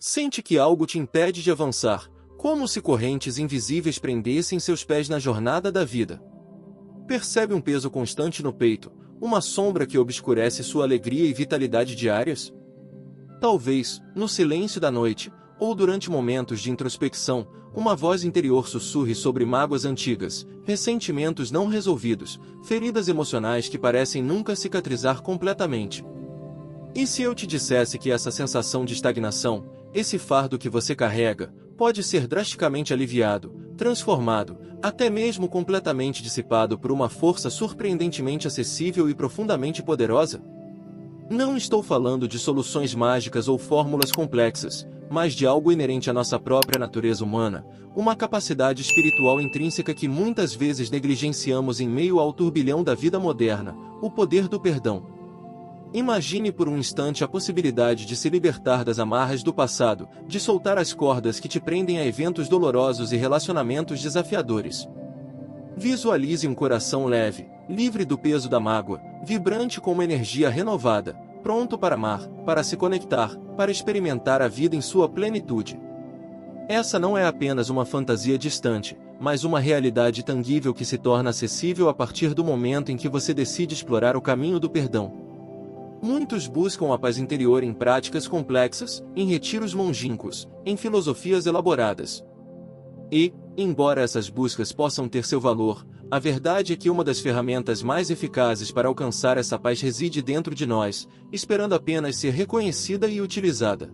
Sente que algo te impede de avançar, como se correntes invisíveis prendessem seus pés na jornada da vida. Percebe um peso constante no peito, uma sombra que obscurece sua alegria e vitalidade diárias? Talvez, no silêncio da noite, ou durante momentos de introspecção, uma voz interior sussurre sobre mágoas antigas, ressentimentos não resolvidos, feridas emocionais que parecem nunca cicatrizar completamente. E se eu te dissesse que essa sensação de estagnação, esse fardo que você carrega, pode ser drasticamente aliviado, transformado, até mesmo completamente dissipado por uma força surpreendentemente acessível e profundamente poderosa? Não estou falando de soluções mágicas ou fórmulas complexas, mas de algo inerente à nossa própria natureza humana, uma capacidade espiritual intrínseca que muitas vezes negligenciamos em meio ao turbilhão da vida moderna, o poder do perdão. Imagine por um instante a possibilidade de se libertar das amarras do passado, de soltar as cordas que te prendem a eventos dolorosos e relacionamentos desafiadores. Visualize um coração leve, livre do peso da mágoa, vibrante com uma energia renovada, pronto para amar, para se conectar, para experimentar a vida em sua plenitude. Essa não é apenas uma fantasia distante, mas uma realidade tangível que se torna acessível a partir do momento em que você decide explorar o caminho do perdão. Muitos buscam a paz interior em práticas complexas, em retiros longínquos, em filosofias elaboradas. E, embora essas buscas possam ter seu valor, a verdade é que uma das ferramentas mais eficazes para alcançar essa paz reside dentro de nós, esperando apenas ser reconhecida e utilizada.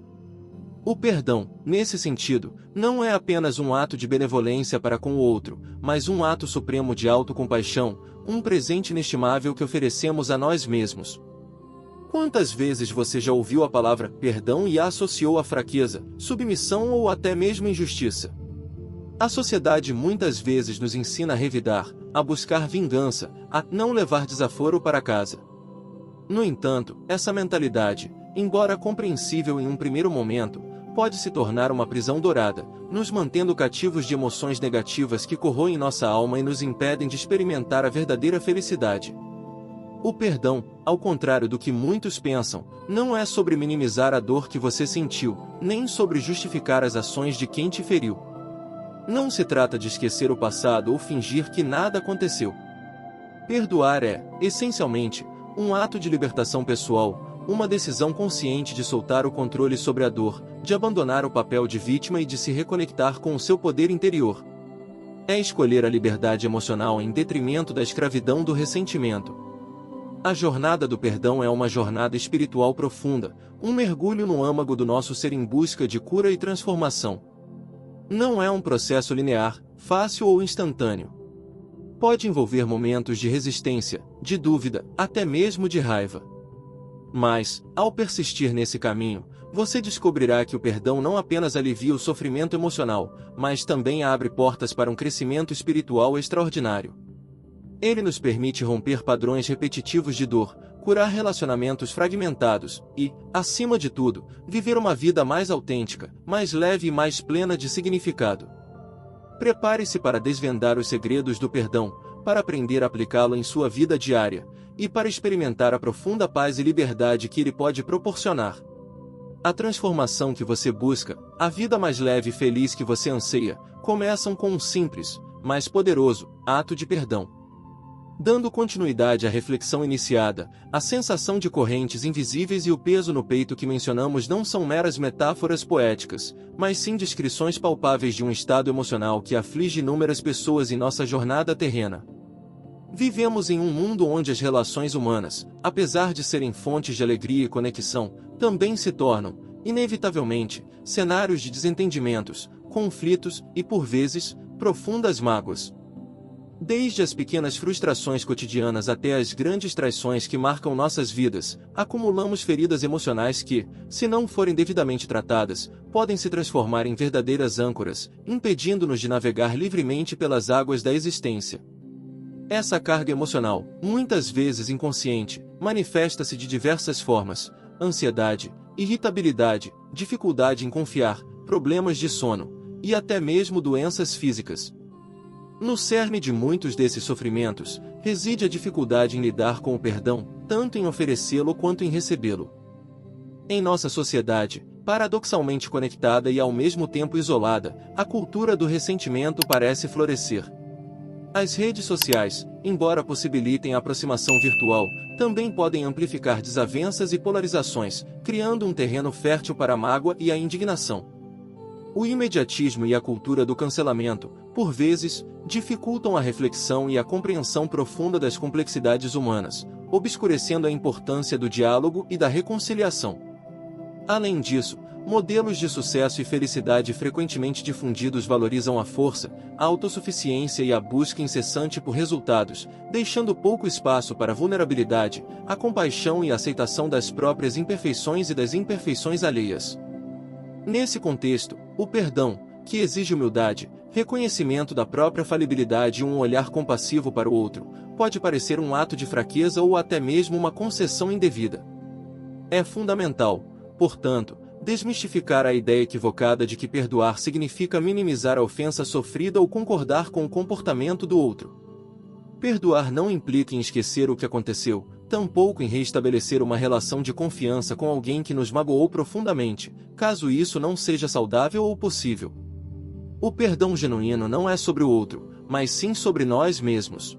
O perdão, nesse sentido, não é apenas um ato de benevolência para com o outro, mas um ato supremo de autocompaixão, um presente inestimável que oferecemos a nós mesmos. Quantas vezes você já ouviu a palavra perdão e a associou a fraqueza, submissão ou até mesmo injustiça? A sociedade muitas vezes nos ensina a revidar, a buscar vingança, a não levar desaforo para casa. No entanto, essa mentalidade, embora compreensível em um primeiro momento, pode se tornar uma prisão dourada, nos mantendo cativos de emoções negativas que corroem nossa alma e nos impedem de experimentar a verdadeira felicidade. O perdão, ao contrário do que muitos pensam, não é sobre minimizar a dor que você sentiu, nem sobre justificar as ações de quem te feriu. Não se trata de esquecer o passado ou fingir que nada aconteceu. Perdoar é, essencialmente, um ato de libertação pessoal, uma decisão consciente de soltar o controle sobre a dor, de abandonar o papel de vítima e de se reconectar com o seu poder interior. É escolher a liberdade emocional em detrimento da escravidão do ressentimento. A jornada do perdão é uma jornada espiritual profunda, um mergulho no âmago do nosso ser em busca de cura e transformação. Não é um processo linear, fácil ou instantâneo. Pode envolver momentos de resistência, de dúvida, até mesmo de raiva. Mas, ao persistir nesse caminho, você descobrirá que o perdão não apenas alivia o sofrimento emocional, mas também abre portas para um crescimento espiritual extraordinário. Ele nos permite romper padrões repetitivos de dor, curar relacionamentos fragmentados e, acima de tudo, viver uma vida mais autêntica, mais leve e mais plena de significado. Prepare-se para desvendar os segredos do perdão, para aprender a aplicá-lo em sua vida diária, e para experimentar a profunda paz e liberdade que ele pode proporcionar. A transformação que você busca, a vida mais leve e feliz que você anseia, começam com um simples, mas poderoso, ato de perdão. Dando continuidade à reflexão iniciada, a sensação de correntes invisíveis e o peso no peito que mencionamos não são meras metáforas poéticas, mas sim descrições palpáveis de um estado emocional que aflige inúmeras pessoas em nossa jornada terrena. Vivemos em um mundo onde as relações humanas, apesar de serem fontes de alegria e conexão, também se tornam, inevitavelmente, cenários de desentendimentos, conflitos e, por vezes, profundas mágoas. Desde as pequenas frustrações cotidianas até as grandes traições que marcam nossas vidas, acumulamos feridas emocionais que, se não forem devidamente tratadas, podem se transformar em verdadeiras âncoras, impedindo-nos de navegar livremente pelas águas da existência. Essa carga emocional, muitas vezes inconsciente, manifesta-se de diversas formas: ansiedade, irritabilidade, dificuldade em confiar, problemas de sono, e até mesmo doenças físicas. No cerne de muitos desses sofrimentos, reside a dificuldade em lidar com o perdão, tanto em oferecê-lo quanto em recebê-lo. Em nossa sociedade, Paradoxalmente conectada e ao mesmo tempo isolada, a cultura do ressentimento parece florescer. As redes sociais, embora possibilitem a aproximação virtual, também podem amplificar desavenças e polarizações, criando um terreno fértil para a mágoa e a indignação. O imediatismo e a cultura do cancelamento, por vezes, dificultam a reflexão e a compreensão profunda das complexidades humanas, obscurecendo a importância do diálogo e da reconciliação. Além disso, modelos de sucesso e felicidade frequentemente difundidos valorizam a força, a autossuficiência e a busca incessante por resultados, deixando pouco espaço para a vulnerabilidade, a compaixão e a aceitação das próprias imperfeições e das imperfeições alheias. Nesse contexto, o perdão, que exige humildade, reconhecimento da própria falibilidade e um olhar compassivo para o outro, pode parecer um ato de fraqueza ou até mesmo uma concessão indevida. É fundamental, portanto, desmistificar a ideia equivocada de que perdoar significa minimizar a ofensa sofrida ou concordar com o comportamento do outro. Perdoar não implica em esquecer o que aconteceu, tampouco em reestabelecer uma relação de confiança com alguém que nos magoou profundamente, caso isso não seja saudável ou possível. O perdão genuíno não é sobre o outro, mas sim sobre nós mesmos.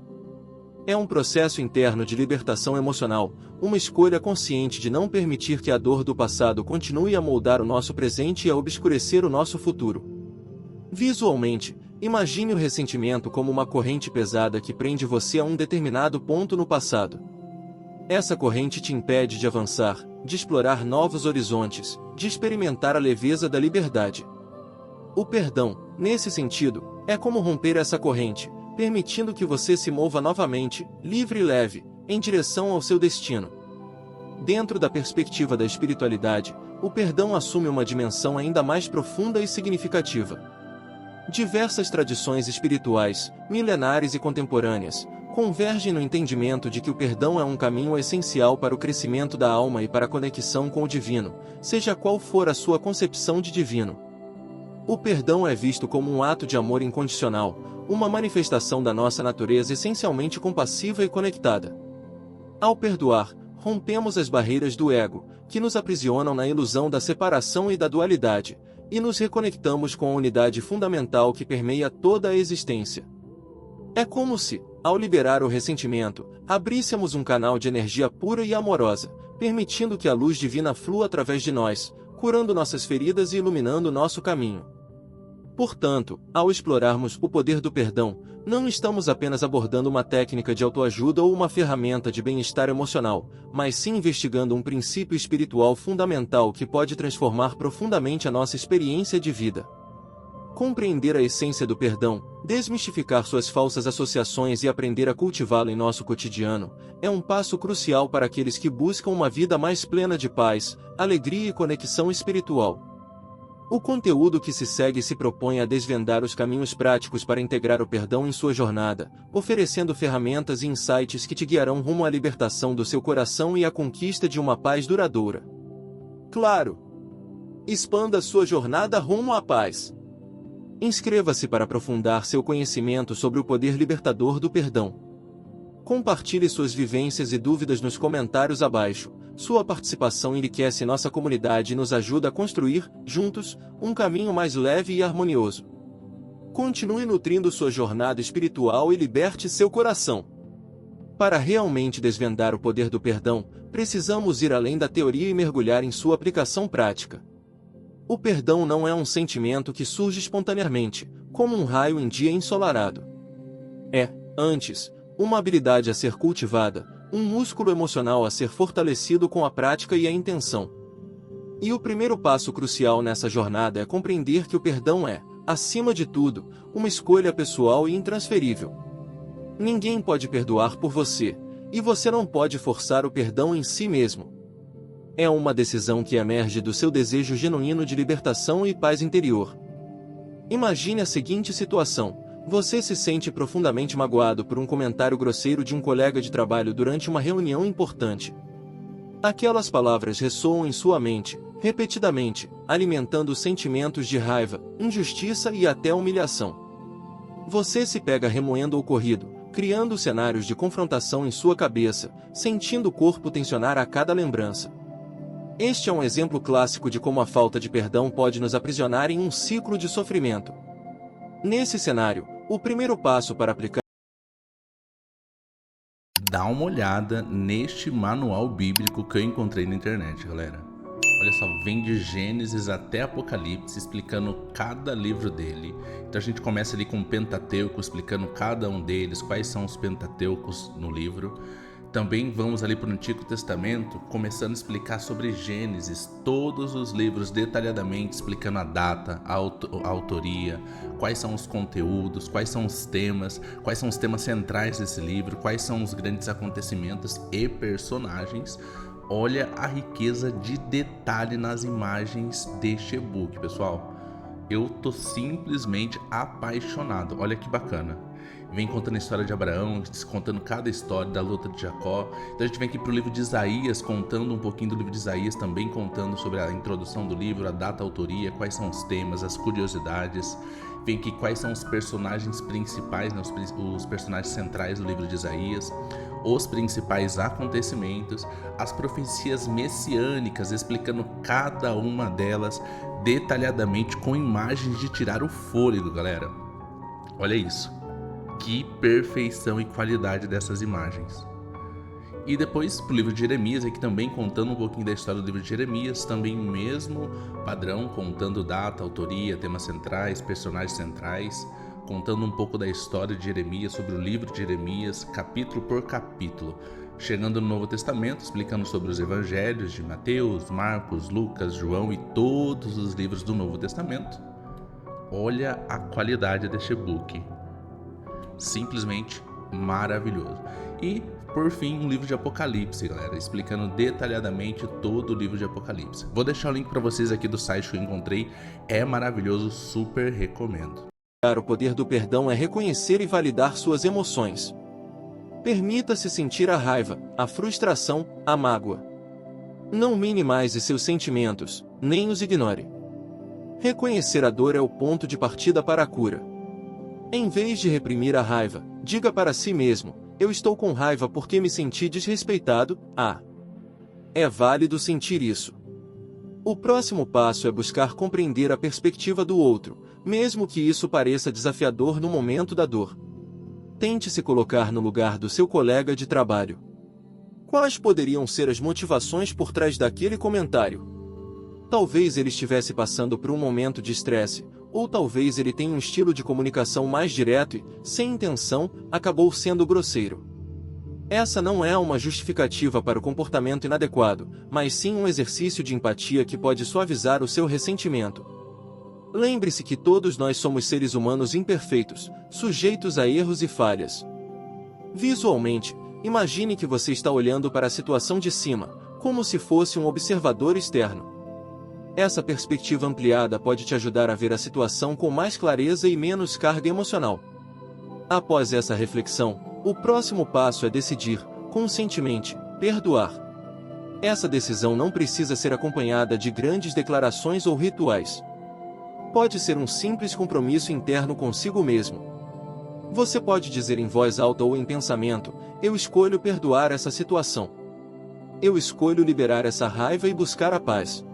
É um processo interno de libertação emocional, uma escolha consciente de não permitir que a dor do passado continue a moldar o nosso presente e a obscurecer o nosso futuro. Visualmente, imagine o ressentimento como uma corrente pesada que prende você a um determinado ponto no passado. Essa corrente te impede de avançar, de explorar novos horizontes, de experimentar a leveza da liberdade. O perdão, nesse sentido, é como romper essa corrente, permitindo que você se mova novamente, livre e leve, em direção ao seu destino. Dentro da perspectiva da espiritualidade, o perdão assume uma dimensão ainda mais profunda e significativa. Diversas tradições espirituais, milenares e contemporâneas, convergem no entendimento de que o perdão é um caminho essencial para o crescimento da alma e para a conexão com o divino, seja qual for a sua concepção de divino. O perdão é visto como um ato de amor incondicional, uma manifestação da nossa natureza essencialmente compassiva e conectada. Ao perdoar, rompemos as barreiras do ego, que nos aprisionam na ilusão da separação e da dualidade, e nos reconectamos com a unidade fundamental que permeia toda a existência. É como se, ao liberar o ressentimento, abríssemos um canal de energia pura e amorosa, permitindo que a luz divina flua através de nós, curando nossas feridas e iluminando nosso caminho. Portanto, ao explorarmos o poder do perdão, não estamos apenas abordando uma técnica de autoajuda ou uma ferramenta de bem-estar emocional, mas sim investigando um princípio espiritual fundamental que pode transformar profundamente a nossa experiência de vida. Compreender a essência do perdão, desmistificar suas falsas associações e aprender a cultivá-lo em nosso cotidiano, é um passo crucial para aqueles que buscam uma vida mais plena de paz, alegria e conexão espiritual. O conteúdo que se segue se propõe a desvendar os caminhos práticos para integrar o perdão em sua jornada, oferecendo ferramentas e insights que te guiarão rumo à libertação do seu coração e à conquista de uma paz duradoura. Claro! Expanda sua jornada rumo à paz. Inscreva-se para aprofundar seu conhecimento sobre o poder libertador do perdão. Compartilhe suas vivências e dúvidas nos comentários abaixo. Sua participação enriquece nossa comunidade e nos ajuda a construir, juntos, um caminho mais leve e harmonioso. Continue nutrindo sua jornada espiritual e liberte seu coração. Para realmente desvendar o poder do perdão, precisamos ir além da teoria e mergulhar em sua aplicação prática. O perdão não é um sentimento que surge espontaneamente, como um raio em dia ensolarado. É, antes, uma habilidade a ser cultivada, um músculo emocional a ser fortalecido com a prática e a intenção. E o primeiro passo crucial nessa jornada é compreender que o perdão é, acima de tudo, uma escolha pessoal e intransferível. Ninguém pode perdoar por você, e você não pode forçar o perdão em si mesmo. É uma decisão que emerge do seu desejo genuíno de libertação e paz interior. Imagine a seguinte situação: você se sente profundamente magoado por um comentário grosseiro de um colega de trabalho durante uma reunião importante. Aquelas palavras ressoam em sua mente, repetidamente, alimentando sentimentos de raiva, injustiça e até humilhação. Você se pega remoendo o ocorrido, criando cenários de confrontação em sua cabeça, sentindo o corpo tensionar a cada lembrança. Este é um exemplo clássico de como a falta de perdão pode nos aprisionar em um ciclo de sofrimento. Nesse cenário, o primeiro passo para aplicar Dá uma olhada neste manual bíblico que eu encontrei na internet, galera. Olha só, vem de Gênesis até Apocalipse, explicando cada livro dele. Então a gente começa ali com o Pentateuco, explicando cada um deles, quais são os Pentateucos no livro. Também vamos ali para o Antigo Testamento, começando a explicar sobre Gênesis, todos os livros detalhadamente, explicando a data, a autoria, quais são os conteúdos, quais são os temas centrais desse livro, quais são os grandes acontecimentos e personagens. Olha a riqueza de detalhe nas imagens deste e-book, pessoal. Eu tô simplesmente apaixonado. Olha que bacana. Vem contando a história de Abraão, contando cada história da luta de Jacó. Então a gente vem aqui pro livro de Isaías, contando um pouquinho do livro de Isaías, também contando sobre a introdução do livro, a data, a autoria, quais são os temas, as curiosidades. Vem aqui quais são os personagens principais, né, os personagens centrais do livro de Isaías, os principais acontecimentos, as profecias messiânicas, explicando cada uma delas detalhadamente com imagens de tirar o fôlego, galera. Olha isso. Que perfeição e qualidade dessas imagens. E depois pro livro de Jeremias, aqui também contando um pouquinho da história do livro de Jeremias, também o mesmo padrão, contando data, autoria, temas centrais, personagens centrais, contando um pouco da história de Jeremias, sobre o livro de Jeremias, capítulo por capítulo. Chegando no Novo Testamento, explicando sobre os evangelhos de Mateus, Marcos, Lucas, João e todos os livros do Novo Testamento. Olha a qualidade deste e-book. Simplesmente maravilhoso. E, por fim, um livro de Apocalipse, galera, explicando detalhadamente todo o livro de Apocalipse. Vou deixar o link para vocês aqui do site que eu encontrei. É maravilhoso, super recomendo. o poder do perdão é reconhecer e validar suas emoções. Permita-se sentir a raiva, a frustração, a mágoa. Não minimize seus sentimentos, nem os ignore. Reconhecer a dor é o ponto de partida para a cura. Em vez de reprimir a raiva, diga para si mesmo: eu estou com raiva porque me senti desrespeitado. É válido sentir isso. O próximo passo é buscar compreender a perspectiva do outro, mesmo que isso pareça desafiador no momento da dor. Tente se colocar no lugar do seu colega de trabalho. Quais poderiam ser as motivações por trás daquele comentário? Talvez ele estivesse passando por um momento de estresse, ou talvez ele tenha um estilo de comunicação mais direto e, sem intenção, acabou sendo grosseiro. Essa não é uma justificativa para o comportamento inadequado, mas sim um exercício de empatia que pode suavizar o seu ressentimento. Lembre-se que todos nós somos seres humanos imperfeitos, sujeitos a erros e falhas. Visualmente, imagine que você está olhando para a situação de cima, como se fosse um observador externo. Essa perspectiva ampliada pode te ajudar a ver a situação com mais clareza e menos carga emocional. Após essa reflexão, o próximo passo é decidir, conscientemente, perdoar. Essa decisão não precisa ser acompanhada de grandes declarações ou rituais. Pode ser um simples compromisso interno consigo mesmo. Você pode dizer em voz alta ou em pensamento: eu escolho perdoar essa situação. Eu escolho liberar essa raiva e buscar a paz.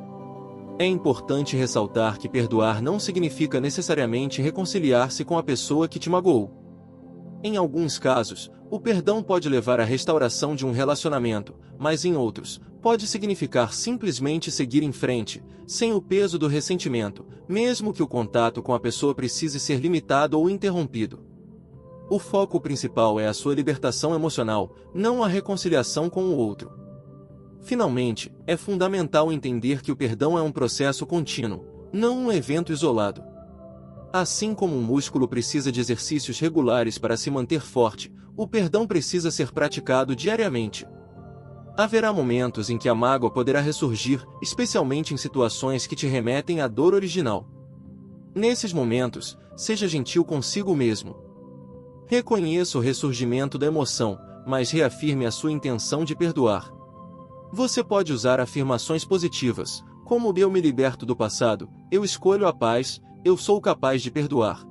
É importante ressaltar que perdoar não significa necessariamente reconciliar-se com a pessoa que te magoou. Em alguns casos, o perdão pode levar à restauração de um relacionamento, mas em outros, pode significar simplesmente seguir em frente, sem o peso do ressentimento, mesmo que o contato com a pessoa precise ser limitado ou interrompido. O foco principal é a sua libertação emocional, não a reconciliação com o outro. Finalmente, é fundamental entender que o perdão é um processo contínuo, não um evento isolado. Assim como um músculo precisa de exercícios regulares para se manter forte, o perdão precisa ser praticado diariamente. Haverá momentos em que a mágoa poderá ressurgir, especialmente em situações que te remetem à dor original. Nesses momentos, seja gentil consigo mesmo. Reconheça o ressurgimento da emoção, mas reafirme a sua intenção de perdoar. Você pode usar afirmações positivas, como: eu me liberto do passado, eu escolho a paz, eu sou capaz de perdoar.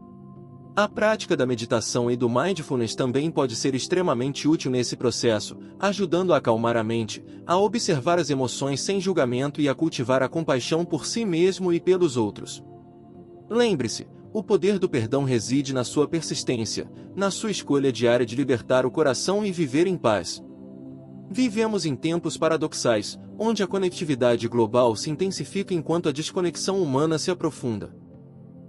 A prática da meditação e do mindfulness também pode ser extremamente útil nesse processo, ajudando a acalmar a mente, a observar as emoções sem julgamento e a cultivar a compaixão por si mesmo e pelos outros. Lembre-se, o poder do perdão reside na sua persistência, na sua escolha diária de libertar o coração e viver em paz. Vivemos em tempos paradoxais, onde a conectividade global se intensifica enquanto a desconexão humana se aprofunda.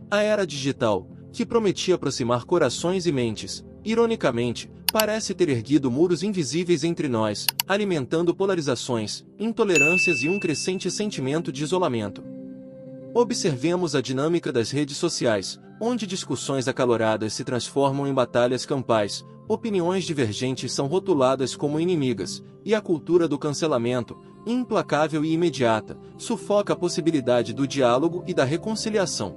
A era digital, que prometia aproximar corações e mentes, ironicamente, parece ter erguido muros invisíveis entre nós, alimentando polarizações, intolerâncias e um crescente sentimento de isolamento. Observemos a dinâmica das redes sociais, onde discussões acaloradas se transformam em batalhas campais, opiniões divergentes são rotuladas como inimigas, e a cultura do cancelamento, implacável e imediata, sufoca a possibilidade do diálogo e da reconciliação.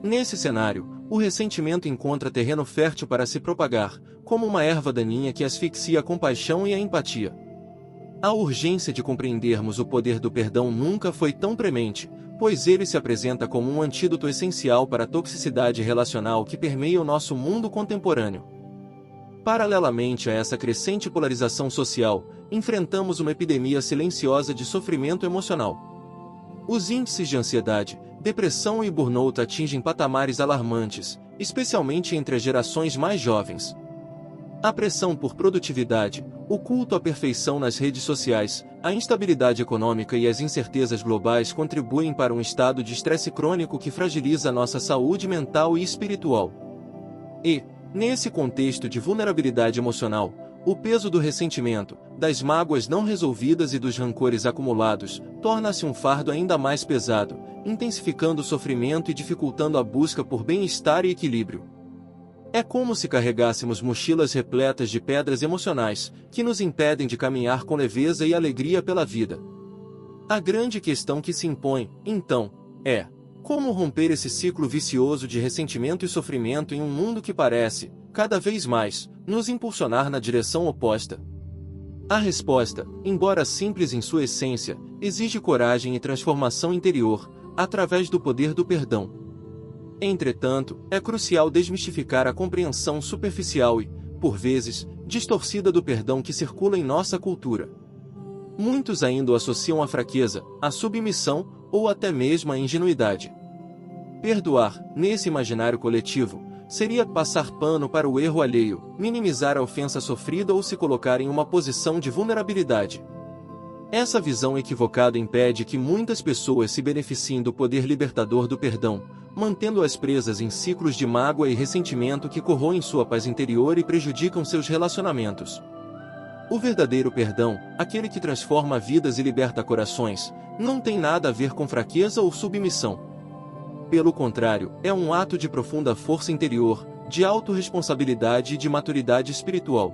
Nesse cenário, o ressentimento encontra terreno fértil para se propagar, como uma erva daninha que asfixia a compaixão e a empatia. A urgência de compreendermos o poder do perdão nunca foi tão premente, pois ele se apresenta como um antídoto essencial para a toxicidade relacional que permeia o nosso mundo contemporâneo. Paralelamente a essa crescente polarização social, enfrentamos uma epidemia silenciosa de sofrimento emocional. Os índices de ansiedade, depressão e burnout atingem patamares alarmantes, especialmente entre as gerações mais jovens. A pressão por produtividade, o culto à perfeição nas redes sociais, a instabilidade econômica e as incertezas globais contribuem para um estado de estresse crônico que fragiliza nossa saúde mental e espiritual. E, nesse contexto de vulnerabilidade emocional, o peso do ressentimento, das mágoas não resolvidas e dos rancores acumulados, torna-se um fardo ainda mais pesado, intensificando o sofrimento e dificultando a busca por bem-estar e equilíbrio. É como se carregássemos mochilas repletas de pedras emocionais, que nos impedem de caminhar com leveza e alegria pela vida. A grande questão que se impõe, então, é: como romper esse ciclo vicioso de ressentimento e sofrimento em um mundo que parece, cada vez mais, nos impulsionar na direção oposta? A resposta, embora simples em sua essência, exige coragem e transformação interior, através do poder do perdão. Entretanto, é crucial desmistificar a compreensão superficial e, por vezes, distorcida do perdão que circula em nossa cultura. Muitos ainda o associam à fraqueza, à submissão, ou até mesmo à ingenuidade. Perdoar, nesse imaginário coletivo, seria passar pano para o erro alheio, minimizar a ofensa sofrida ou se colocar em uma posição de vulnerabilidade. Essa visão equivocada impede que muitas pessoas se beneficiem do poder libertador do perdão, mantendo-as presas em ciclos de mágoa e ressentimento que corroem sua paz interior e prejudicam seus relacionamentos. O verdadeiro perdão, aquele que transforma vidas e liberta corações, não tem nada a ver com fraqueza ou submissão. Pelo contrário, é um ato de profunda força interior, de autorresponsabilidade e de maturidade espiritual.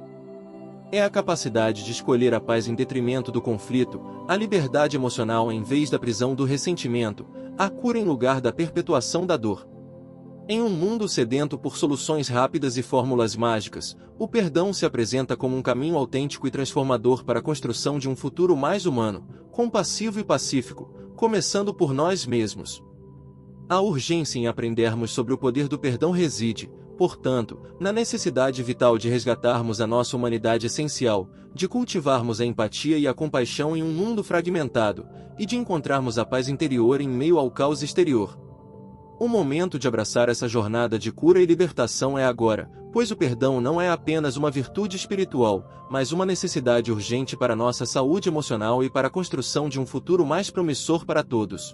É a capacidade de escolher a paz em detrimento do conflito, a liberdade emocional em vez da prisão do ressentimento, a cura em lugar da perpetuação da dor. Em um mundo sedento por soluções rápidas e fórmulas mágicas, o perdão se apresenta como um caminho autêntico e transformador para a construção de um futuro mais humano, compassivo e pacífico, começando por nós mesmos. A urgência em aprendermos sobre o poder do perdão reside, portanto, na necessidade vital de resgatarmos a nossa humanidade essencial, de cultivarmos a empatia e a compaixão em um mundo fragmentado, e de encontrarmos a paz interior em meio ao caos exterior. O momento de abraçar essa jornada de cura e libertação é agora, pois o perdão não é apenas uma virtude espiritual, mas uma necessidade urgente para nossa saúde emocional e para a construção de um futuro mais promissor para todos.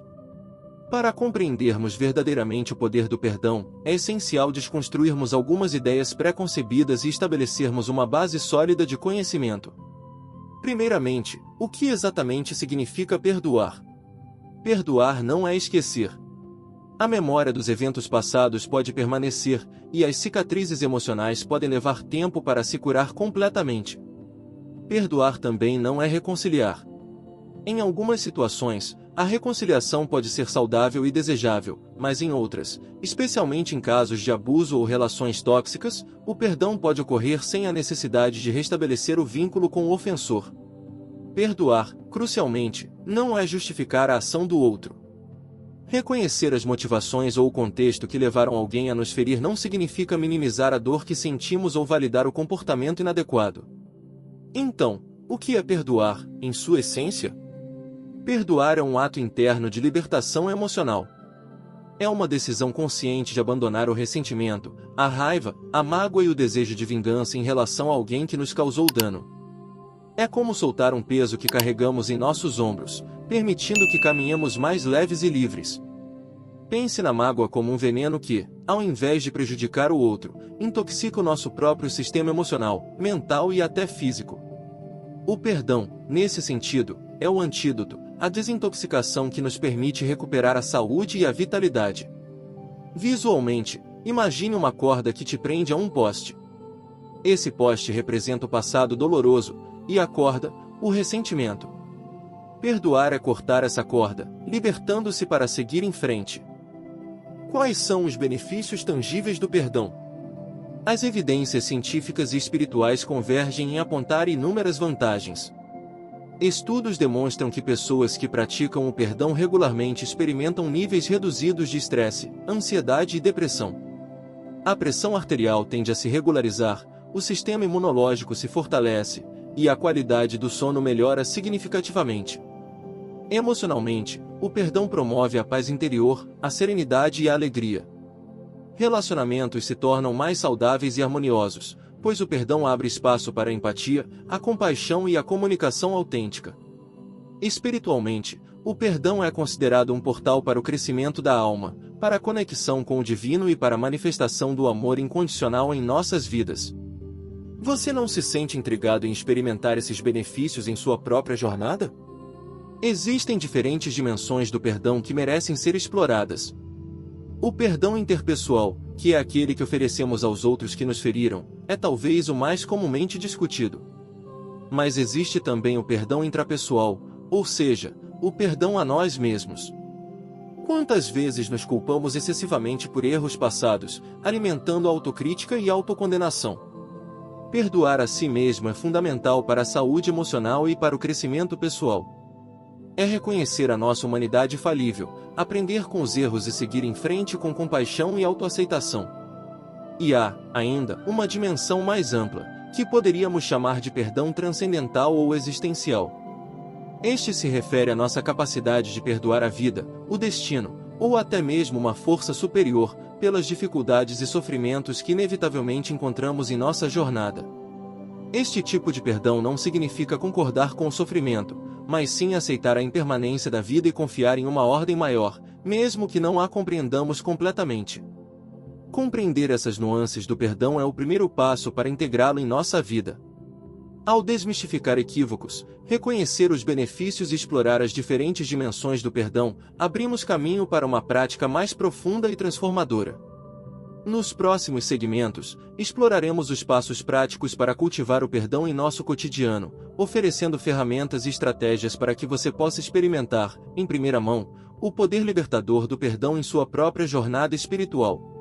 Para compreendermos verdadeiramente o poder do perdão, é essencial desconstruirmos algumas ideias pré-concebidas e estabelecermos uma base sólida de conhecimento. Primeiramente, o que exatamente significa perdoar? Perdoar não é esquecer. A memória dos eventos passados pode permanecer, e as cicatrizes emocionais podem levar tempo para se curar completamente. Perdoar também não é reconciliar. Em algumas situações, a reconciliação pode ser saudável e desejável, mas em outras, especialmente em casos de abuso ou relações tóxicas, o perdão pode ocorrer sem a necessidade de restabelecer o vínculo com o ofensor. Perdoar, crucialmente, não é justificar a ação do outro. Reconhecer as motivações ou o contexto que levaram alguém a nos ferir não significa minimizar a dor que sentimos ou validar o comportamento inadequado. Então, o que é perdoar, em sua essência? Perdoar é um ato interno de libertação emocional. É uma decisão consciente de abandonar o ressentimento, a raiva, a mágoa e o desejo de vingança em relação a alguém que nos causou dano. É como soltar um peso que carregamos em nossos ombros, permitindo que caminhemos mais leves e livres. Pense na mágoa como um veneno que, ao invés de prejudicar o outro, intoxica o nosso próprio sistema emocional, mental e até físico. O perdão, nesse sentido, é o antídoto, a desintoxicação que nos permite recuperar a saúde e a vitalidade. Visualmente, imagine uma corda que te prende a um poste. Esse poste representa o passado doloroso, e a corda, o ressentimento. Perdoar é cortar essa corda, libertando-se para seguir em frente. Quais são os benefícios tangíveis do perdão? As evidências científicas e espirituais convergem em apontar inúmeras vantagens. Estudos demonstram que pessoas que praticam o perdão regularmente experimentam níveis reduzidos de estresse, ansiedade e depressão. A pressão arterial tende a se regularizar, o sistema imunológico se fortalece, e a qualidade do sono melhora significativamente. Emocionalmente, o perdão promove a paz interior, a serenidade e a alegria. Relacionamentos se tornam mais saudáveis e harmoniosos, pois o perdão abre espaço para a empatia, a compaixão e a comunicação autêntica. Espiritualmente, o perdão é considerado um portal para o crescimento da alma, para a conexão com o divino e para a manifestação do amor incondicional em nossas vidas. Você não se sente intrigado em experimentar esses benefícios em sua própria jornada? Existem diferentes dimensões do perdão que merecem ser exploradas. O perdão interpessoal, que é aquele que oferecemos aos outros que nos feriram, é talvez o mais comumente discutido. Mas existe também o perdão intrapessoal, ou seja, o perdão a nós mesmos. Quantas vezes nos culpamos excessivamente por erros passados, alimentando a autocrítica e a autocondenação? Perdoar a si mesmo é fundamental para a saúde emocional e para o crescimento pessoal. É reconhecer a nossa humanidade falível, aprender com os erros e seguir em frente com compaixão e autoaceitação. E há, ainda, uma dimensão mais ampla, que poderíamos chamar de perdão transcendental ou existencial. Este se refere à nossa capacidade de perdoar a vida, o destino, ou até mesmo uma força superior, pelas dificuldades e sofrimentos que inevitavelmente encontramos em nossa jornada. Este tipo de perdão não significa concordar com o sofrimento, mas sim aceitar a impermanência da vida e confiar em uma ordem maior, mesmo que não a compreendamos completamente. Compreender essas nuances do perdão é o primeiro passo para integrá-lo em nossa vida. Ao desmistificar equívocos, reconhecer os benefícios e explorar as diferentes dimensões do perdão, abrimos caminho para uma prática mais profunda e transformadora. Nos próximos segmentos, exploraremos os passos práticos para cultivar o perdão em nosso cotidiano, oferecendo ferramentas e estratégias para que você possa experimentar, em primeira mão, o poder libertador do perdão em sua própria jornada espiritual.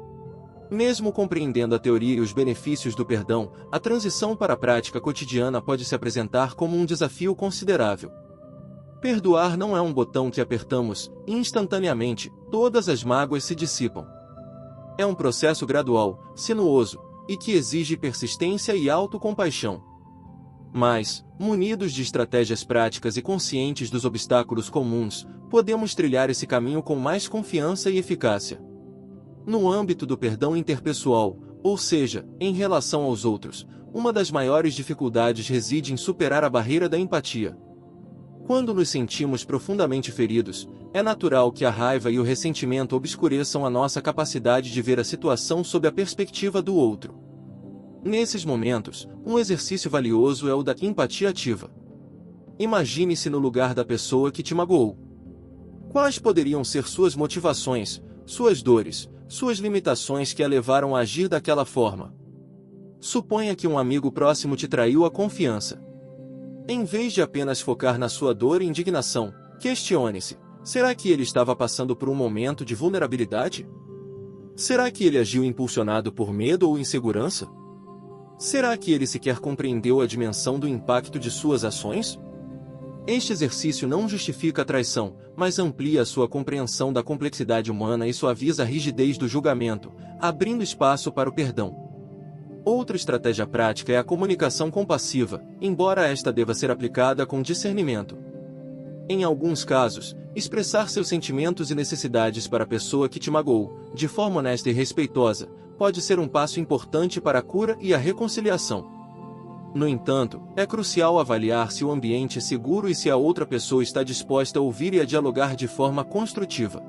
Mesmo compreendendo a teoria e os benefícios do perdão, a transição para a prática cotidiana pode se apresentar como um desafio considerável. Perdoar não é um botão que apertamos, e instantaneamente, todas as mágoas se dissipam. É um processo gradual, sinuoso, e que exige persistência e autocompaixão. Mas, munidos de estratégias práticas e conscientes dos obstáculos comuns, podemos trilhar esse caminho com mais confiança e eficácia. No âmbito do perdão interpessoal, ou seja, em relação aos outros, uma das maiores dificuldades reside em superar a barreira da empatia. Quando nos sentimos profundamente feridos, é natural que a raiva e o ressentimento obscureçam a nossa capacidade de ver a situação sob a perspectiva do outro. Nesses momentos, um exercício valioso é o da empatia ativa. Imagine-se no lugar da pessoa que te magoou. Quais poderiam ser suas motivações, suas dores, suas limitações que a levaram a agir daquela forma? Suponha que um amigo próximo te traiu a confiança. Em vez de apenas focar na sua dor e indignação, questione-se: será que ele estava passando por um momento de vulnerabilidade? Será que ele agiu impulsionado por medo ou insegurança? Será que ele sequer compreendeu a dimensão do impacto de suas ações? Este exercício não justifica a traição, mas amplia sua compreensão da complexidade humana e suaviza a rigidez do julgamento, abrindo espaço para o perdão. Outra estratégia prática é a comunicação compassiva, embora esta deva ser aplicada com discernimento. Em alguns casos, expressar seus sentimentos e necessidades para a pessoa que te magoou, de forma honesta e respeitosa, pode ser um passo importante para a cura e a reconciliação. No entanto, é crucial avaliar se o ambiente é seguro e se a outra pessoa está disposta a ouvir e a dialogar de forma construtiva.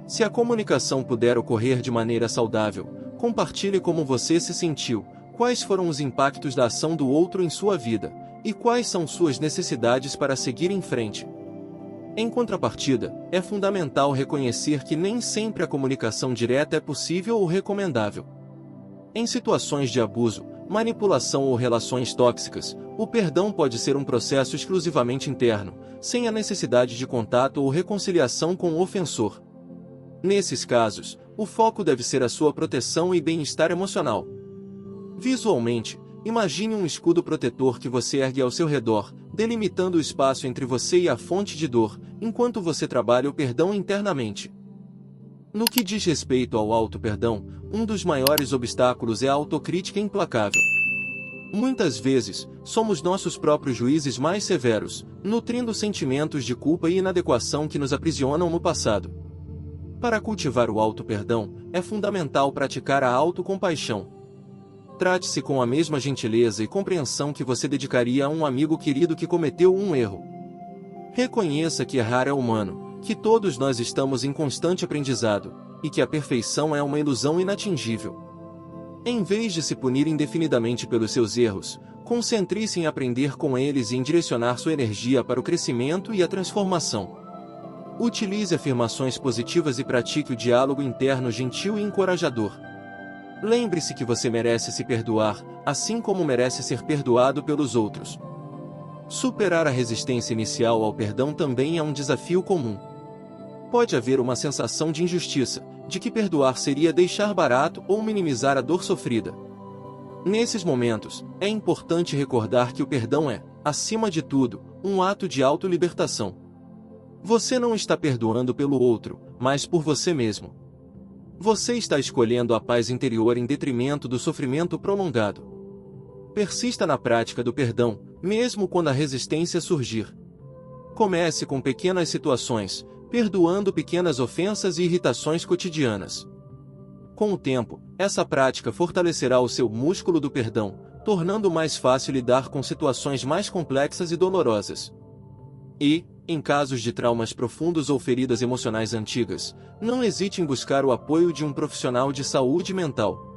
Se a comunicação puder ocorrer de maneira saudável, compartilhe como você se sentiu, quais foram os impactos da ação do outro em sua vida, e quais são suas necessidades para seguir em frente. Em contrapartida, é fundamental reconhecer que nem sempre a comunicação direta é possível ou recomendável. Em situações de abuso, manipulação ou relações tóxicas, o perdão pode ser um processo exclusivamente interno, sem a necessidade de contato ou reconciliação com o ofensor. Nesses casos, o foco deve ser a sua proteção e bem-estar emocional. Visualmente, imagine um escudo protetor que você ergue ao seu redor, delimitando o espaço entre você e a fonte de dor, enquanto você trabalha o perdão internamente. No que diz respeito ao auto-perdão, um dos maiores obstáculos é a autocrítica implacável. Muitas vezes, somos nossos próprios juízes mais severos, nutrindo sentimentos de culpa e inadequação que nos aprisionam no passado. Para cultivar o auto-perdão, é fundamental praticar a autocompaixão. Trate-se com a mesma gentileza e compreensão que você dedicaria a um amigo querido que cometeu um erro. Reconheça que errar é humano, que todos nós estamos em constante aprendizado, e que a perfeição é uma ilusão inatingível. Em vez de se punir indefinidamente pelos seus erros, concentre-se em aprender com eles e em direcionar sua energia para o crescimento e a transformação. Utilize afirmações positivas e pratique o diálogo interno gentil e encorajador. Lembre-se que você merece se perdoar, assim como merece ser perdoado pelos outros. Superar a resistência inicial ao perdão também é um desafio comum. Pode haver uma sensação de injustiça, de que perdoar seria deixar barato ou minimizar a dor sofrida. Nesses momentos, é importante recordar que o perdão é, acima de tudo, um ato de autolibertação. Você não está perdoando pelo outro, mas por você mesmo. Você está escolhendo a paz interior em detrimento do sofrimento prolongado. Persista na prática do perdão, mesmo quando a resistência surgir. Comece com pequenas situações, perdoando pequenas ofensas e irritações cotidianas. Com o tempo, essa prática fortalecerá o seu músculo do perdão, tornando mais fácil lidar com situações mais complexas e dolorosas. E, em casos de traumas profundos ou feridas emocionais antigas, não hesite em buscar o apoio de um profissional de saúde mental.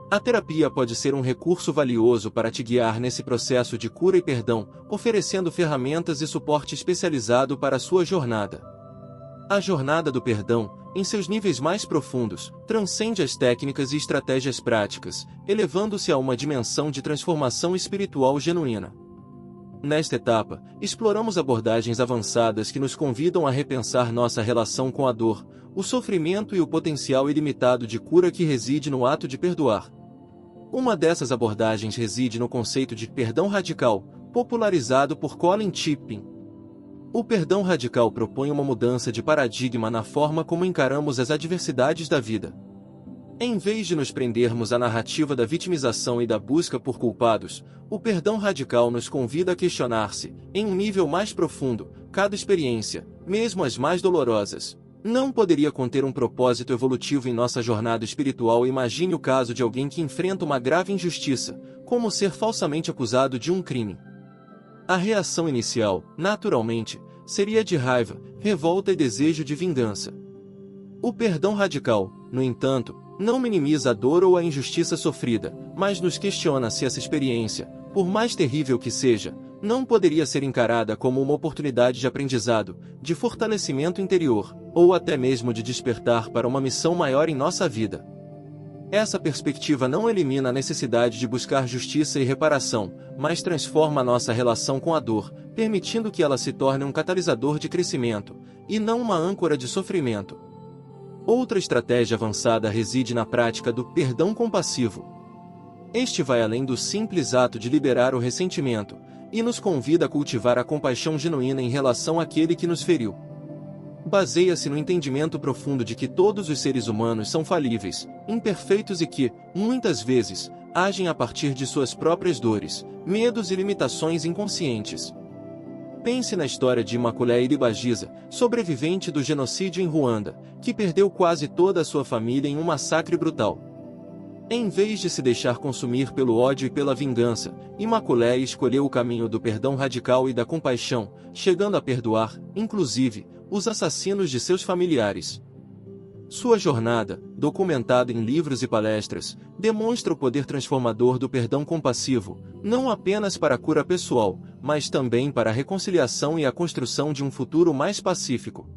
A terapia pode ser um recurso valioso para te guiar nesse processo de cura e perdão, oferecendo ferramentas e suporte especializado para a sua jornada. A jornada do perdão, em seus níveis mais profundos, transcende as técnicas e estratégias práticas, elevando-se a uma dimensão de transformação espiritual genuína. Nesta etapa, exploramos abordagens avançadas que nos convidam a repensar nossa relação com a dor, o sofrimento e o potencial ilimitado de cura que reside no ato de perdoar. Uma dessas abordagens reside no conceito de perdão radical, popularizado por Colin Tipping. O perdão radical propõe uma mudança de paradigma na forma como encaramos as adversidades da vida. Em vez de nos prendermos à narrativa da vitimização e da busca por culpados, o perdão radical nos convida a questionar-se, em um nível mais profundo, cada experiência, mesmo as mais dolorosas, não poderia conter um propósito evolutivo em nossa jornada espiritual. Imagine o caso de alguém que enfrenta uma grave injustiça, como ser falsamente acusado de um crime. A reação inicial, naturalmente, seria de raiva, revolta e desejo de vingança. O perdão radical, no entanto, não minimiza a dor ou a injustiça sofrida, mas nos questiona se essa experiência, por mais terrível que seja, não poderia ser encarada como uma oportunidade de aprendizado, de fortalecimento interior, ou até mesmo de despertar para uma missão maior em nossa vida. Essa perspectiva não elimina a necessidade de buscar justiça e reparação, mas transforma nossa relação com a dor, permitindo que ela se torne um catalisador de crescimento, e não uma âncora de sofrimento. Outra estratégia avançada reside na prática do perdão compassivo. Este vai além do simples ato de liberar o ressentimento, e nos convida a cultivar a compaixão genuína em relação àquele que nos feriu. Baseia-se no entendimento profundo de que todos os seres humanos são falíveis, imperfeitos e que, muitas vezes, agem a partir de suas próprias dores, medos e limitações inconscientes. Pense na história de Immaculée Iribagiza, sobrevivente do genocídio em Ruanda, que perdeu quase toda a sua família em um massacre brutal. Em vez de se deixar consumir pelo ódio e pela vingança, Immaculée escolheu o caminho do perdão radical e da compaixão, chegando a perdoar, inclusive, os assassinos de seus familiares. Sua jornada, documentada em livros e palestras, demonstra o poder transformador do perdão compassivo, não apenas para a cura pessoal, mas também para a reconciliação e a construção de um futuro mais pacífico.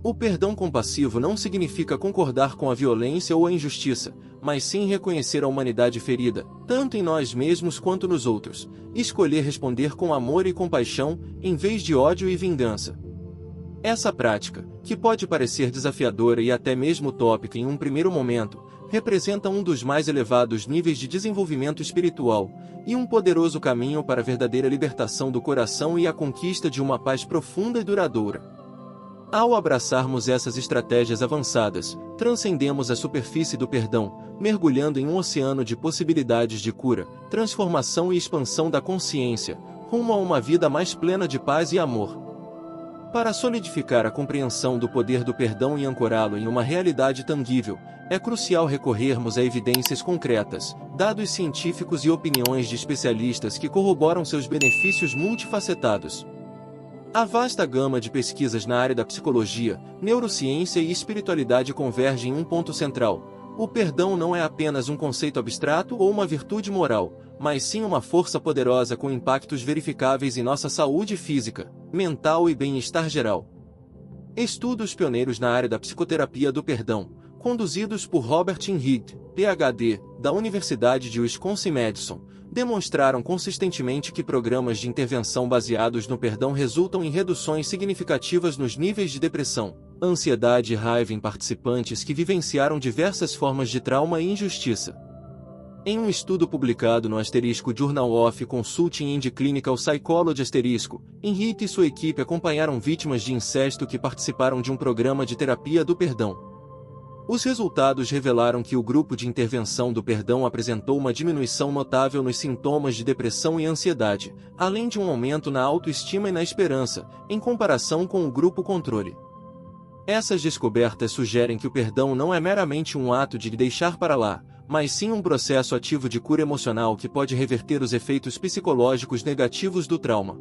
O perdão compassivo não significa concordar com a violência ou a injustiça, mas sim reconhecer a humanidade ferida, tanto em nós mesmos quanto nos outros, e escolher responder com amor e compaixão, em vez de ódio e vingança. Essa prática, que pode parecer desafiadora e até mesmo utópica em um primeiro momento, representa um dos mais elevados níveis de desenvolvimento espiritual, e um poderoso caminho para a verdadeira libertação do coração e a conquista de uma paz profunda e duradoura. Ao abraçarmos essas estratégias avançadas, transcendemos a superfície do perdão, mergulhando em um oceano de possibilidades de cura, transformação e expansão da consciência, rumo a uma vida mais plena de paz e amor. Para solidificar a compreensão do poder do perdão e ancorá-lo em uma realidade tangível, é crucial recorrermos a evidências concretas, dados científicos e opiniões de especialistas que corroboram seus benefícios multifacetados. A vasta gama de pesquisas na área da psicologia, neurociência e espiritualidade converge em um ponto central: o perdão não é apenas um conceito abstrato ou uma virtude moral, mas sim uma força poderosa com impactos verificáveis em nossa saúde física, mental e bem-estar geral. Estudos pioneiros na área da psicoterapia do perdão, conduzidos por Robert Reed, Ph.D., da Universidade de Wisconsin-Madison, demonstraram consistentemente que programas de intervenção baseados no perdão resultam em reduções significativas nos níveis de depressão, ansiedade e raiva em participantes que vivenciaram diversas formas de trauma e injustiça. Em um estudo publicado no Journal of Consulting and Clinical Psychology Henrique e sua equipe acompanharam vítimas de incesto que participaram de um programa de terapia do perdão. Os resultados revelaram que o grupo de intervenção do perdão apresentou uma diminuição notável nos sintomas de depressão e ansiedade, além de um aumento na autoestima e na esperança, em comparação com o grupo controle. Essas descobertas sugerem que o perdão não é meramente um ato de deixar para lá, mas sim um processo ativo de cura emocional que pode reverter os efeitos psicológicos negativos do trauma.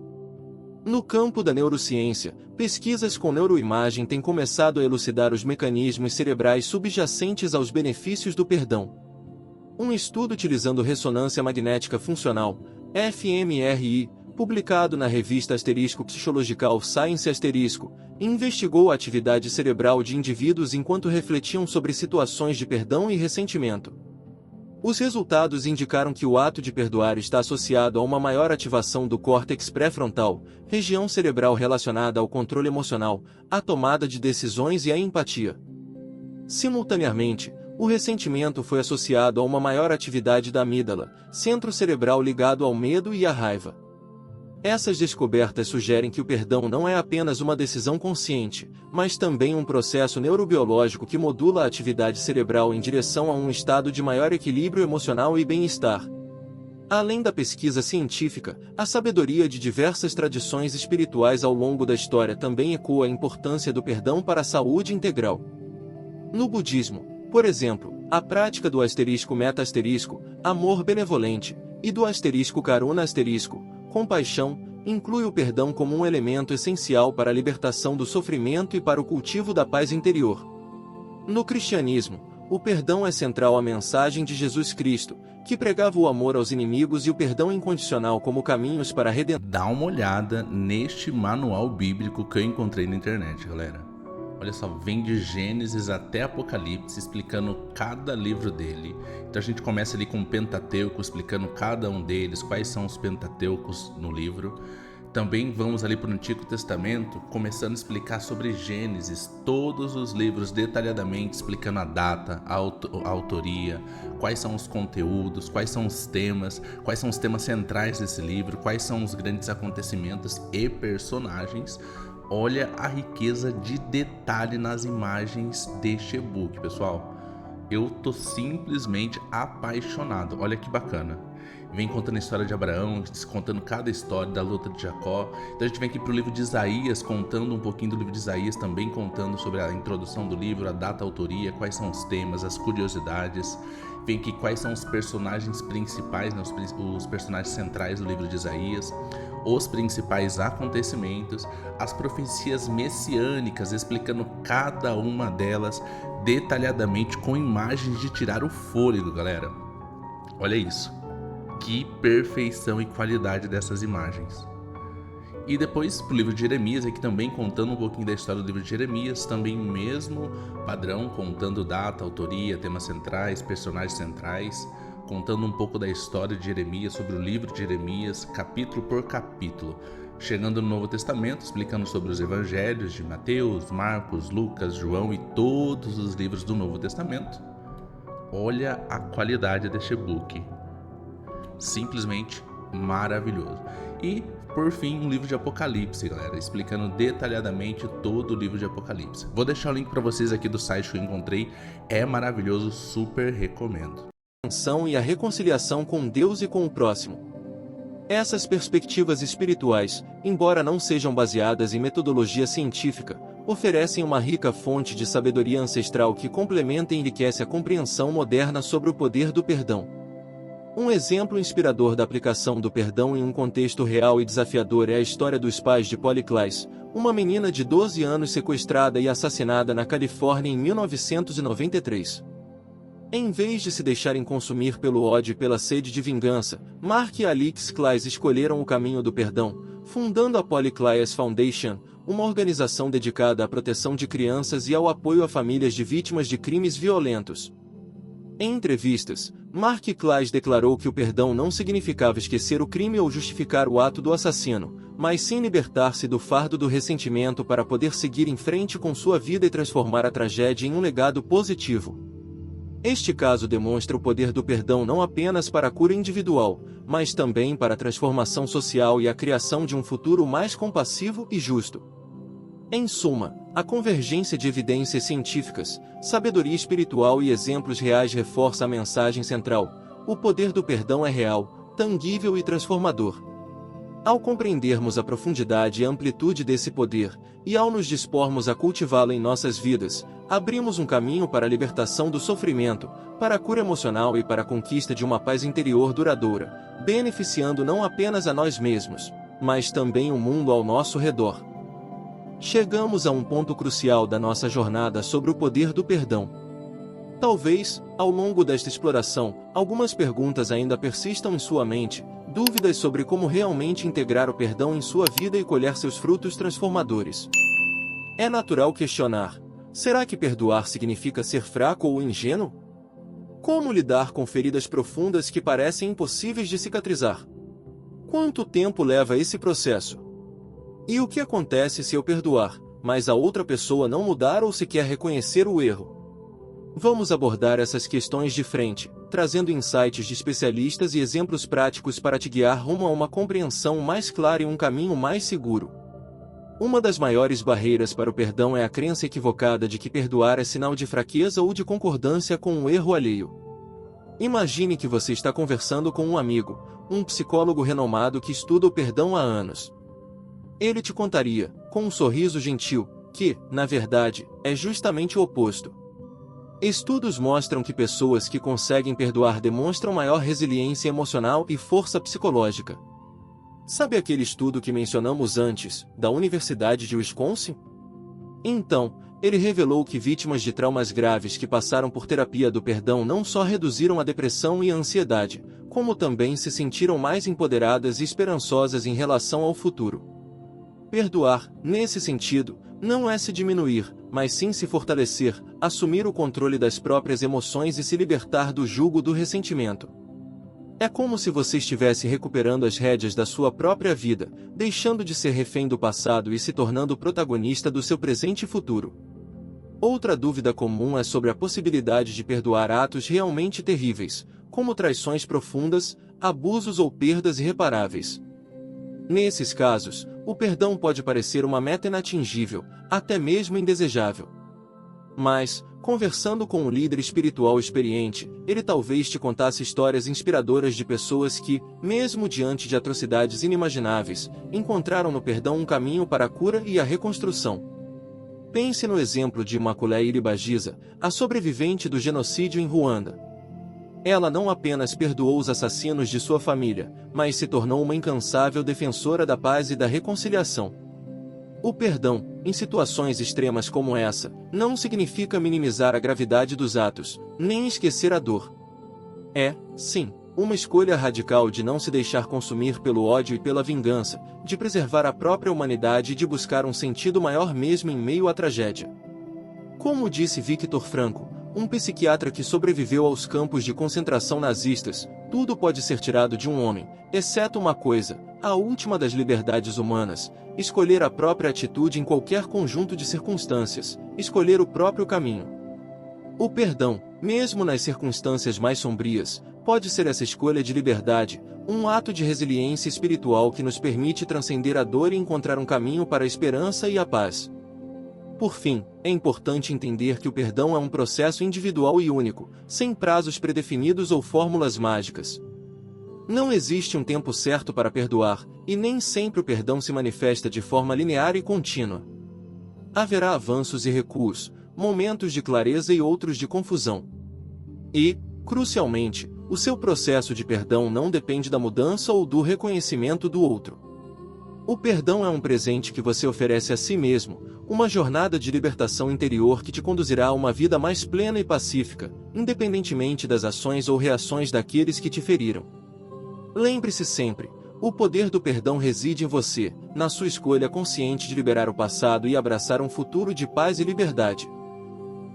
No campo da neurociência, pesquisas com neuroimagem têm começado a elucidar os mecanismos cerebrais subjacentes aos benefícios do perdão. Um estudo utilizando ressonância magnética funcional, fMRI, publicado na revista Psychological Science investigou a atividade cerebral de indivíduos enquanto refletiam sobre situações de perdão e ressentimento. Os resultados indicaram que o ato de perdoar está associado a uma maior ativação do córtex pré-frontal, região cerebral relacionada ao controle emocional, à tomada de decisões e à empatia. Simultaneamente, o ressentimento foi associado a uma maior atividade da amígdala, centro cerebral ligado ao medo e à raiva. Essas descobertas sugerem que o perdão não é apenas uma decisão consciente, mas também um processo neurobiológico que modula a atividade cerebral em direção a um estado de maior equilíbrio emocional e bem-estar. Além da pesquisa científica, a sabedoria de diversas tradições espirituais ao longo da história também ecoa a importância do perdão para a saúde integral. No budismo, por exemplo, a prática do *meta*, amor benevolente, e do *karuna*, compaixão, inclui o perdão como um elemento essencial para a libertação do sofrimento e para o cultivo da paz interior. No cristianismo, o perdão é central à mensagem de Jesus Cristo, que pregava o amor aos inimigos e o perdão incondicional como caminhos para a redenção. Dá uma olhada neste manual bíblico que eu encontrei na internet, galera. Olha só, vem de Gênesis até Apocalipse, explicando cada livro dele. Então a gente começa ali com o Pentateuco, explicando cada um deles, quais são os Pentateucos no livro. Também vamos ali para o Antigo Testamento, começando a explicar sobre Gênesis, todos os livros detalhadamente, explicando a data, a autoria, quais são os conteúdos, quais são os temas centrais desse livro, quais são os grandes acontecimentos e personagens. Olha a riqueza de detalhe nas imagens deste e-book, pessoal. Eu tô simplesmente apaixonado, olha que bacana. Vem contando a história de Abraão, contando cada história da luta de Jacó. Então a gente vem aqui pro livro de Isaías, contando um pouquinho do livro de Isaías, também contando sobre a introdução do livro, a data, a autoria, quais são os temas, as curiosidades. Vem aqui quais são os personagens principais, né, os personagens centrais do livro de Isaías, os principais acontecimentos, as profecias messiânicas, explicando cada uma delas detalhadamente com imagens de tirar o fôlego, galera. Olha isso. Que perfeição e qualidade dessas imagens. E depois pro livro de Jeremias, aqui também contando um pouquinho da história do livro de Jeremias, também o mesmo padrão, contando data, autoria, temas centrais, personagens centrais, contando um pouco da história de Jeremias, sobre o livro de Jeremias, capítulo por capítulo. Chegando no Novo Testamento, explicando sobre os evangelhos de Mateus, Marcos, Lucas, João e todos os livros do Novo Testamento. Olha a qualidade deste e-book. Simplesmente maravilhoso. E, por fim, um livro de Apocalipse, galera, explicando detalhadamente todo o livro de Apocalipse. Vou deixar o link para vocês aqui do site que eu encontrei, é maravilhoso, super recomendo. E a reconciliação com Deus e com o próximo. Essas perspectivas espirituais, embora não sejam baseadas em metodologia científica, oferecem uma rica fonte de sabedoria ancestral que complementa e enriquece a compreensão moderna sobre o poder do perdão. Um exemplo inspirador da aplicação do perdão em um contexto real e desafiador é a história dos pais de Polly Klaas, uma menina de 12 anos sequestrada e assassinada na Califórnia em 1993. Em vez de se deixarem consumir pelo ódio e pela sede de vingança, Mark e Alix Klaas escolheram o caminho do perdão, fundando a Polly Klaas Foundation, uma organização dedicada à proteção de crianças e ao apoio a famílias de vítimas de crimes violentos. Em entrevistas, Mark Klaas declarou que o perdão não significava esquecer o crime ou justificar o ato do assassino, mas sim libertar-se do fardo do ressentimento para poder seguir em frente com sua vida e transformar a tragédia em um legado positivo. Este caso demonstra o poder do perdão não apenas para a cura individual, mas também para a transformação social e a criação de um futuro mais compassivo e justo. Em suma, a convergência de evidências científicas, sabedoria espiritual e exemplos reais reforça a mensagem central: o poder do perdão é real, tangível e transformador. Ao compreendermos a profundidade e amplitude desse poder, e ao nos dispormos a cultivá-lo em nossas vidas, abrimos um caminho para a libertação do sofrimento, para a cura emocional e para a conquista de uma paz interior duradoura, beneficiando não apenas a nós mesmos, mas também o mundo ao nosso redor. Chegamos a um ponto crucial da nossa jornada sobre o poder do perdão. Talvez, ao longo desta exploração, algumas perguntas ainda persistam em sua mente, dúvidas sobre como realmente integrar o perdão em sua vida e colher seus frutos transformadores. É natural questionar: será que perdoar significa ser fraco ou ingênuo? Como lidar com feridas profundas que parecem impossíveis de cicatrizar? Quanto tempo leva esse processo? E o que acontece se eu perdoar, mas a outra pessoa não mudar ou sequer reconhecer o erro? Vamos abordar essas questões de frente, trazendo insights de especialistas e exemplos práticos para te guiar rumo a uma compreensão mais clara e um caminho mais seguro. Uma das maiores barreiras para o perdão é a crença equivocada de que perdoar é sinal de fraqueza ou de concordância com um erro alheio. Imagine que você está conversando com um amigo, um psicólogo renomado que estuda o perdão há anos. Ele te contaria, com um sorriso gentil, que, na verdade, é justamente o oposto. Estudos mostram que pessoas que conseguem perdoar demonstram maior resiliência emocional e força psicológica. Sabe aquele estudo que mencionamos antes, da Universidade de Wisconsin? Então, ele revelou que vítimas de traumas graves que passaram por terapia do perdão não só reduziram a depressão e a ansiedade, como também se sentiram mais empoderadas e esperançosas em relação ao futuro. Perdoar, nesse sentido, não é se diminuir, mas sim se fortalecer, assumir o controle das próprias emoções e se libertar do jugo do ressentimento. É como se você estivesse recuperando as rédeas da sua própria vida, deixando de ser refém do passado e se tornando protagonista do seu presente e futuro. Outra dúvida comum é sobre a possibilidade de perdoar atos realmente terríveis, como traições profundas, abusos ou perdas irreparáveis. Nesses casos, o perdão pode parecer uma meta inatingível, até mesmo indesejável. Mas, conversando com um líder espiritual experiente, ele talvez te contasse histórias inspiradoras de pessoas que, mesmo diante de atrocidades inimagináveis, encontraram no perdão um caminho para a cura e a reconstrução. Pense no exemplo de Immaculée Iribagiza, a sobrevivente do genocídio em Ruanda. Ela não apenas perdoou os assassinos de sua família, mas se tornou uma incansável defensora da paz e da reconciliação. O perdão, em situações extremas como essa, não significa minimizar a gravidade dos atos, nem esquecer a dor. É, sim, uma escolha radical de não se deixar consumir pelo ódio e pela vingança, de preservar a própria humanidade e de buscar um sentido maior mesmo em meio à tragédia. Como disse Viktor Frankl, um psiquiatra que sobreviveu aos campos de concentração nazistas, tudo pode ser tirado de um homem, exceto uma coisa, a última das liberdades humanas: escolher a própria atitude em qualquer conjunto de circunstâncias, escolher o próprio caminho. O perdão, mesmo nas circunstâncias mais sombrias, pode ser essa escolha de liberdade, um ato de resiliência espiritual que nos permite transcender a dor e encontrar um caminho para a esperança e a paz. Por fim, é importante entender que o perdão é um processo individual e único, sem prazos predefinidos ou fórmulas mágicas. Não existe um tempo certo para perdoar, e nem sempre o perdão se manifesta de forma linear e contínua. Haverá avanços e recuos, momentos de clareza e outros de confusão. E, crucialmente, o seu processo de perdão não depende da mudança ou do reconhecimento do outro. O perdão é um presente que você oferece a si mesmo, uma jornada de libertação interior que te conduzirá a uma vida mais plena e pacífica, independentemente das ações ou reações daqueles que te feriram. Lembre-se sempre, o poder do perdão reside em você, na sua escolha consciente de liberar o passado e abraçar um futuro de paz e liberdade.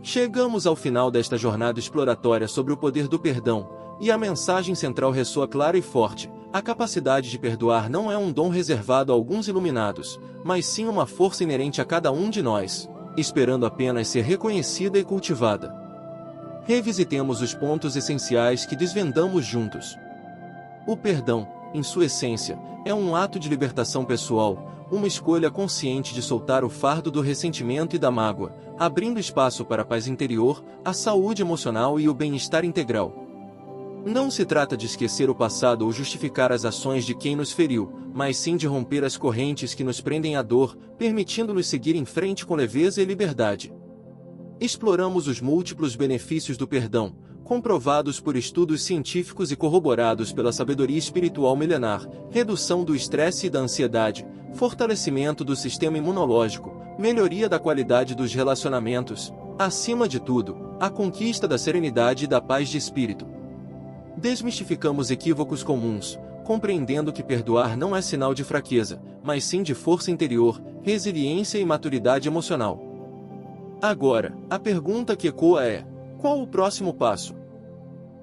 Chegamos ao final desta jornada exploratória sobre o poder do perdão, e a mensagem central ressoa clara e forte: a capacidade de perdoar não é um dom reservado a alguns iluminados, mas sim uma força inerente a cada um de nós, esperando apenas ser reconhecida e cultivada. Revisitemos os pontos essenciais que desvendamos juntos. O perdão, em sua essência, é um ato de libertação pessoal, uma escolha consciente de soltar o fardo do ressentimento e da mágoa, abrindo espaço para a paz interior, a saúde emocional e o bem-estar integral. Não se trata de esquecer o passado ou justificar as ações de quem nos feriu, mas sim de romper as correntes que nos prendem à dor, permitindo-nos seguir em frente com leveza e liberdade. Exploramos os múltiplos benefícios do perdão, comprovados por estudos científicos e corroborados pela sabedoria espiritual milenar: redução do estresse e da ansiedade, fortalecimento do sistema imunológico, melhoria da qualidade dos relacionamentos, acima de tudo, a conquista da serenidade e da paz de espírito. Desmistificamos equívocos comuns, compreendendo que perdoar não é sinal de fraqueza, mas sim de força interior, resiliência e maturidade emocional. Agora, a pergunta que ecoa é: qual o próximo passo?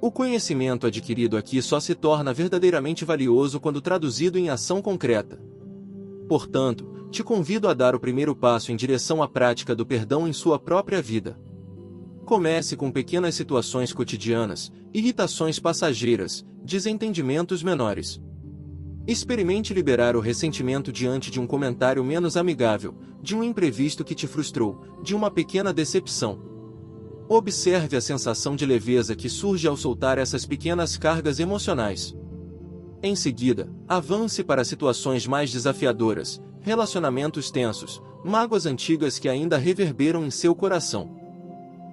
O conhecimento adquirido aqui só se torna verdadeiramente valioso quando traduzido em ação concreta. Portanto, te convido a dar o primeiro passo em direção à prática do perdão em sua própria vida. Comece com pequenas situações cotidianas, irritações passageiras, desentendimentos menores. Experimente liberar o ressentimento diante de um comentário menos amigável, de um imprevisto que te frustrou, de uma pequena decepção. Observe a sensação de leveza que surge ao soltar essas pequenas cargas emocionais. Em seguida, avance para situações mais desafiadoras, relacionamentos tensos, mágoas antigas que ainda reverberam em seu coração.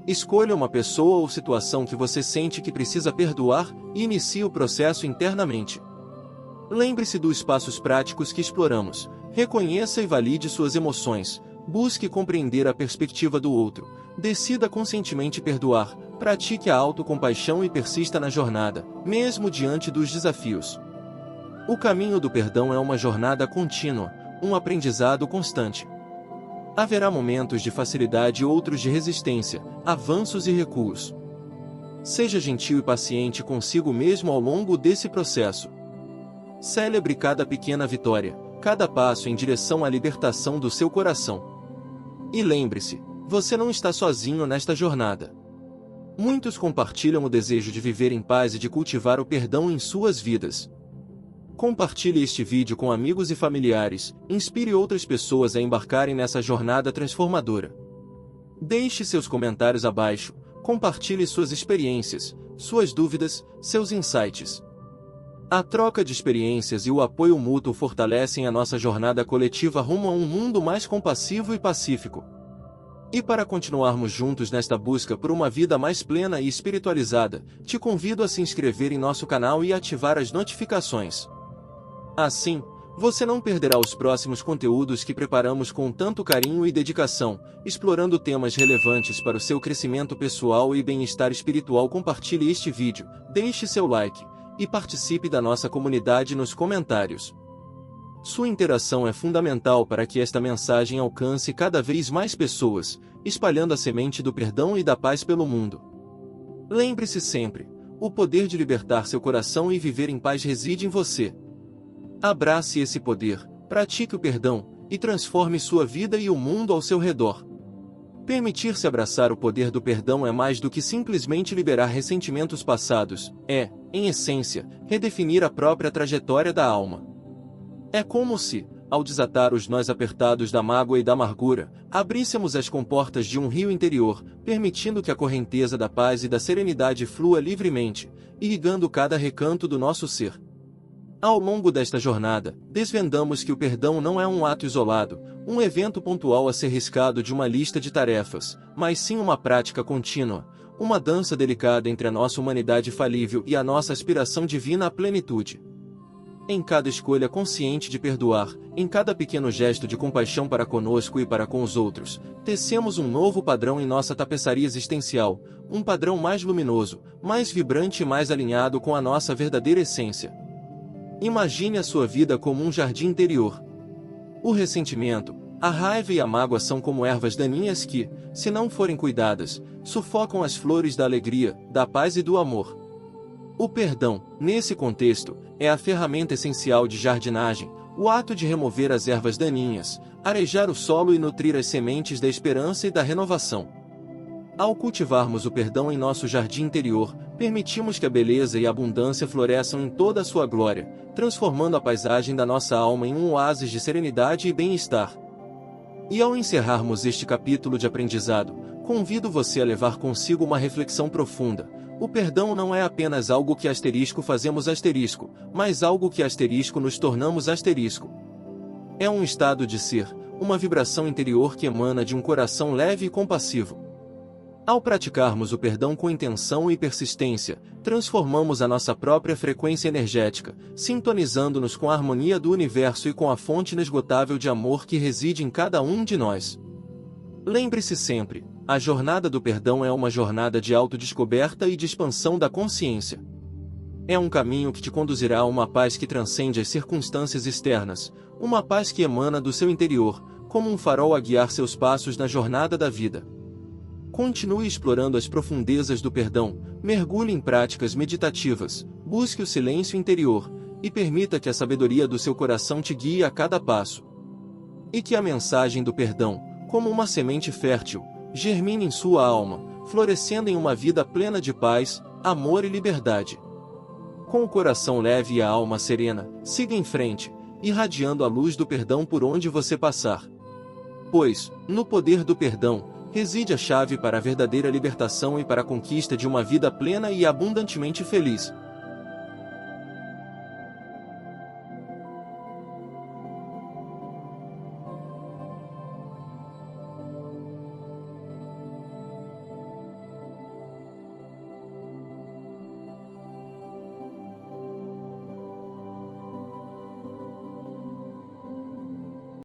Escolha uma pessoa ou situação que você sente que precisa perdoar e inicie o processo internamente. Lembre-se dos passos práticos que exploramos. Reconheça e valide suas emoções. Busque compreender a perspectiva do outro. Decida conscientemente perdoar. Pratique a autocompaixão e persista na jornada, mesmo diante dos desafios. O caminho do perdão é uma jornada contínua, um aprendizado constante. Haverá momentos de facilidade e outros de resistência, avanços e recuos. Seja gentil e paciente consigo mesmo ao longo desse processo. Celebre cada pequena vitória, cada passo em direção à libertação do seu coração. E lembre-se, você não está sozinho nesta jornada. Muitos compartilham o desejo de viver em paz e de cultivar o perdão em suas vidas. Compartilhe este vídeo com amigos e familiares, inspire outras pessoas a embarcarem nessa jornada transformadora. Deixe seus comentários abaixo, compartilhe suas experiências, suas dúvidas, seus insights. A troca de experiências e o apoio mútuo fortalecem a nossa jornada coletiva rumo a um mundo mais compassivo e pacífico. E para continuarmos juntos nesta busca por uma vida mais plena e espiritualizada, te convido a se inscrever em nosso canal e ativar as notificações. Assim, você não perderá os próximos conteúdos que preparamos com tanto carinho e dedicação, explorando temas relevantes para o seu crescimento pessoal e bem-estar espiritual. Compartilhe este vídeo, deixe seu like e participe da nossa comunidade nos comentários. Sua interação é fundamental para que esta mensagem alcance cada vez mais pessoas, espalhando a semente do perdão e da paz pelo mundo. Lembre-se sempre, o poder de libertar seu coração e viver em paz reside em você. Abrace esse poder, pratique o perdão, e transforme sua vida e o mundo ao seu redor. Permitir-se abraçar o poder do perdão é mais do que simplesmente liberar ressentimentos passados, em essência, redefinir a própria trajetória da alma. É como se, ao desatar os nós apertados da mágoa e da amargura, abríssemos as comportas de um rio interior, permitindo que a correnteza da paz e da serenidade flua livremente, irrigando cada recanto do nosso ser. Ao longo desta jornada, desvendamos que o perdão não é um ato isolado, um evento pontual a ser riscado de uma lista de tarefas, mas sim uma prática contínua, uma dança delicada entre a nossa humanidade falível e a nossa aspiração divina à plenitude. Em cada escolha consciente de perdoar, em cada pequeno gesto de compaixão para conosco e para com os outros, tecemos um novo padrão em nossa tapeçaria existencial, um padrão mais luminoso, mais vibrante e mais alinhado com a nossa verdadeira essência. Imagine a sua vida como um jardim interior. O ressentimento, a raiva e a mágoa são como ervas daninhas que, se não forem cuidadas, sufocam as flores da alegria, da paz e do amor. O perdão, nesse contexto, é a ferramenta essencial de jardinagem, o ato de remover as ervas daninhas, arejar o solo e nutrir as sementes da esperança e da renovação. Ao cultivarmos o perdão em nosso jardim interior, permitimos que a beleza e a abundância floresçam em toda a sua glória, transformando a paisagem da nossa alma em um oásis de serenidade e bem-estar. E ao encerrarmos este capítulo de aprendizado, convido você a levar consigo uma reflexão profunda. O perdão não é apenas algo que fazemos mas algo que nos tornamos asterisco. É um estado de ser, uma vibração interior que emana de um coração leve e compassivo. Ao praticarmos o perdão com intenção e persistência, transformamos a nossa própria frequência energética, sintonizando-nos com a harmonia do universo e com a fonte inesgotável de amor que reside em cada um de nós. Lembre-se sempre, a jornada do perdão é uma jornada de autodescoberta e de expansão da consciência. É um caminho que te conduzirá a uma paz que transcende as circunstâncias externas, uma paz que emana do seu interior, como um farol a guiar seus passos na jornada da vida. Continue explorando as profundezas do perdão, mergulhe em práticas meditativas, busque o silêncio interior, e permita que a sabedoria do seu coração te guie a cada passo. E que a mensagem do perdão, como uma semente fértil, germine em sua alma, florescendo em uma vida plena de paz, amor e liberdade. Com o coração leve e a alma serena, siga em frente, irradiando a luz do perdão por onde você passar. Pois, no poder do perdão, reside a chave para a verdadeira libertação e para a conquista de uma vida plena e abundantemente feliz.